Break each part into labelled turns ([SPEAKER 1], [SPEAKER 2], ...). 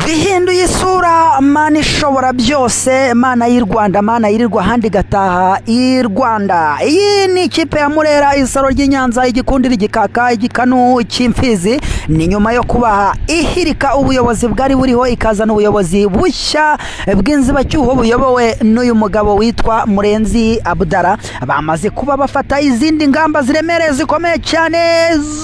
[SPEAKER 1] bihinduye isura mana ishobora byose, mana y'u Rwanda, mana yirirwa handi gataha i Rwanda. Iyi ni ikipe ya Murera, isaro ry'Inyanza, igikundira igikaka, igikanu cy'imfizi. Ni nyuma yo kubaha ihirika ubuyobozi bwari buriho, ikazana ubuyobozi bushya bw'inzibacyuho buyobowe n'uyu mugabo witwa Murenzi Abdallah. Bamaze kuba bafata izindi ngamba ziremereye zikomeye cyane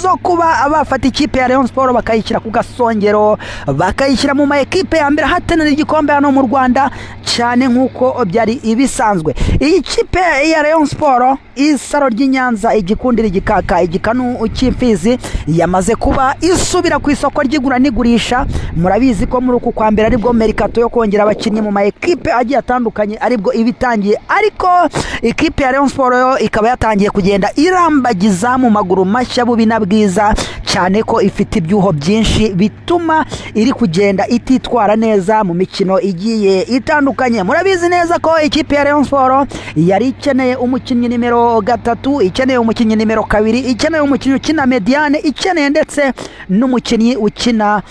[SPEAKER 1] zo kuba bafata ikipe ya Rayon Sport bakayishyira ku gasongero, bakayishyira mu ekipe ya mbere hatanira igikombe hano mu Rwanda cyane nkuko byari ibisanzwe. Iyi kipe ya Rayon Sport, isaro ry'Inyanza, igikundira igikaka, igikanu cy'imfizi, yamaze kuba isubira ku isoko ry'igura n'igurisha. Murabizi ko muri uku kwa mbere aribwo merikato yo kongera abakinnyi mu ekipe agiye atandukanye aribwo ibitangiye, ariko ikipe ya Rayon Sport yo ikaba yatangiye kugenda irambagiza mu maguru mashya bubi na bwiza cyane ko ifite ibyuho byinshi bituma iri kugenda ititwara neza mu mikino igiye itandukanye. Murabizi neza ko ikipe ya Rayon Sport yari ikeneye umukinnyi nimero 3, ikeneye umukinnyi nimero 2, ikeneye umukinnyi ukina mediane, ikeneye ndetse n'umukinnyi ukina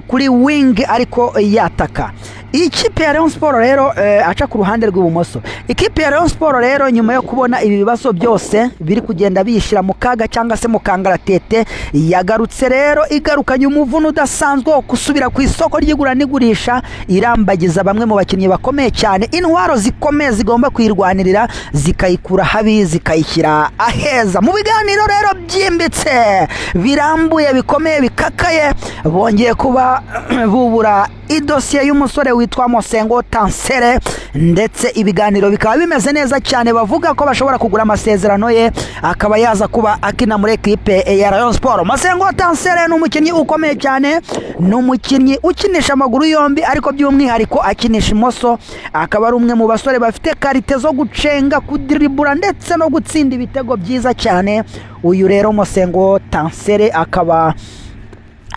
[SPEAKER 1] kuri wing ariko yataka. Ikipe ya Rayon Sport rero aca ku ruhande rw'ibumoso. Ikipe ya Rayon Sport rero nyuma yo kubona ibi bibazo byose biri kugenda bishira mu kaga cyangwa se mu kangaratete, yagarutse rero igarukanye umuvuno udasanzwe wo kusubira ku isoko ry'igura n'igurisha, irambagiza bamwe mu bakinnyi bakomeye cyane, intwaro zikomeye zigomba kwirwanirira, zikayikura habi zikayishyira aheza. Mu biganiro rero byimbitse birambuye bikomeye bikakaye, bongeye kuba bubura idosiye y'umusore witwa Mosengo Tansere, ndetse ibiganiro bikaba bimeze neza cyane, bavuga ko bashobora kugura amasezerano ye akaba yaza kuba akina muri ekipe ya Rayon Sport. Mosengo Tansere ni umukinnyi ukomeye cyane, ni umukinnyi ukinisha amaguru yombi ariko by'umwihariko akinisha imoso, akaba ari umwe mu basore bafite karite zo gucenga, kudiribura ndetse no gutsinda ibitego byiza cyane. Uyu rero Mosengo Tansere akaba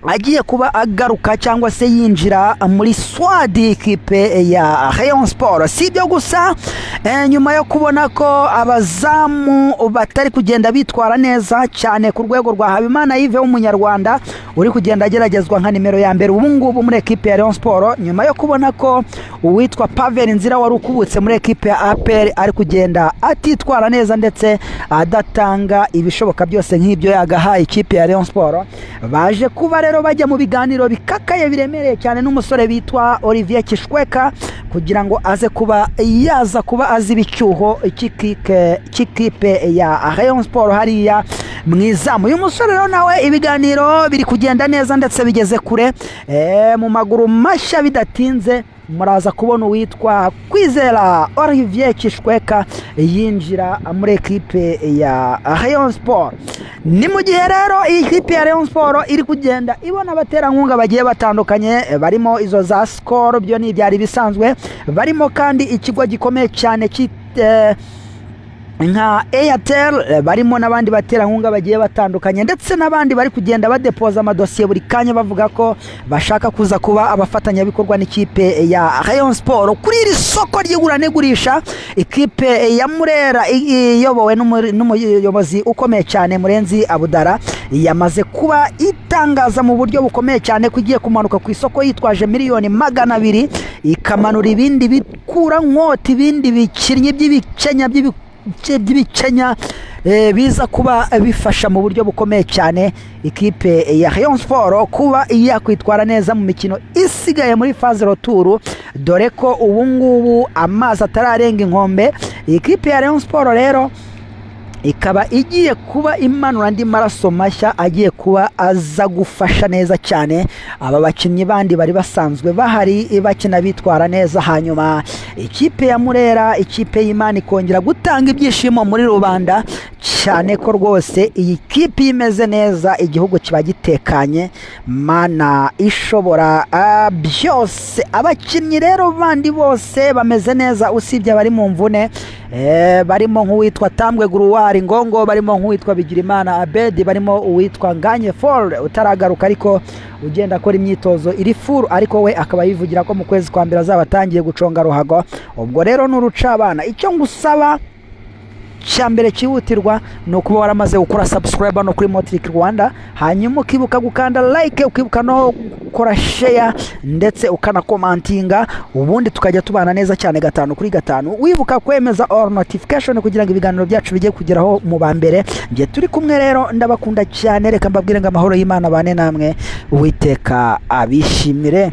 [SPEAKER 1] agiye kuba agaruka cyangwa se yinjira muri swadi ikipe ya Rayon Sport. Si ibyo gusa, nyuma yo kubona ko abazamu batari kugenda bitwara neza cyane ku rwego rwa Habimana Yves w'umunyarwanda uri kugenda ageragezwa nka nimero ya mbere ubu ngubu muri ekipe ya Rayon Sport, nyuma yo kubona ko uwitwa Pavel Nzira wari ukubutse muri ekipe ya APR ari kugenda atitwara neza ndetse adatanga ibishoboka byose nk'ibyo yagahaye ikipe ya Rayon Sport, baje kuba rero bajya mu biganiro bikakaye biremereye cyane n'umusore bitwa Olivier Kishweka kugira ngo aze kuba yaza kuba aziba icyuho cy'ikipe ya Rayon Sport hariya mwizamu. Uyu musore rero nawe ibiganiro biri kugenda neza ndetse bigeze kure, mu maguru mashya bidatinze muraza kubona uwitwa Kwizera Olivier Kishweka yinjira muri ekipe ya Rayon Sport. Ni mu gihe rero iyi kipe ya Rayon Sport iri kugenda ibona abaterankunga bagiye batandukanye, barimo izo za Skol, byo ni byari bisanzwe, barimo kandi ikigo gikomeye cyane nka Airtel, barimo n'abandi baterankunga bagiye batandukanye, ndetse n'abandi bari kugenda badepoza amadosiye buri kanya bavuga ko bashaka kuza kuba abafatanyabikorwa n'ikipe ya Rayon Sport kuri iri soko ry'igura n'igurisha. Ikipe ya Murera iyobowe n'umuyobozi ukomeye cyane Murenzi Abdallah yamaze kuba itangaza mu buryo bukomeye cyane ko igiye kumanuka ku isoko yitwaje miliyoni 200, ikamanura ibindi bikura nkoti, ibindi bikinnyi by'ibicenya biza kuba bifasha mu buryo bukomeye cyane ikipe ya Rayon Sport kuba yakwitwara neza mu mikino isigaye muri phase retour, dore ko ubu ngubu amazi atararenga inkombe. Ikipe ya Rayon Sport rero ikaba igiye kuba imanura andi maraso mashya agiye kuba aza gufasha neza cyane aba bakinnyi bandi bari basanzwe bahari bakina bitwara neza, hanyuma ikipe ya Murera, ikipe y'Imana ikongera gutanga ibyishimo muri rubanda cyane ko rwose iyi kipe imeze neza, igihugu kiba gitekanye, mana ishobora byose. Abakinnyi rero bandi bose bameze neza usibye bari mu mvune, barimo nk'uwitwa Tambwe Guruwari Ngongo, barimo nk'uwitwa Bigirimana Abedi, barimo uwitwa Nganye Fall utaragaruka ariko ugenda akora imyitozo iri full, ariko we akaba yivugira ko mu kwezi kwa mbere azaba atangiye guconga ruhago. Ubwo rero n'urucabana, icyo ngusaba cyambere cyihutirwa no kuba waramaze gukora subscribe no kuri Motric Rwanda, hanyuma ukibuka gukanda like, ukibuka no gukora share ndetse ukanakomantinga, ubundi tukajya tubana neza cyane 5 kuri 5, wibuka kwemeza all notification kugira ngo ibiganiro byacu bijye kugeraho mu bambere. Ngiye turi kumwe rero, ndabakunda cyane, reka mbabwire ngo amahoro y'Imana bane namwe, Uwiteka abishimire.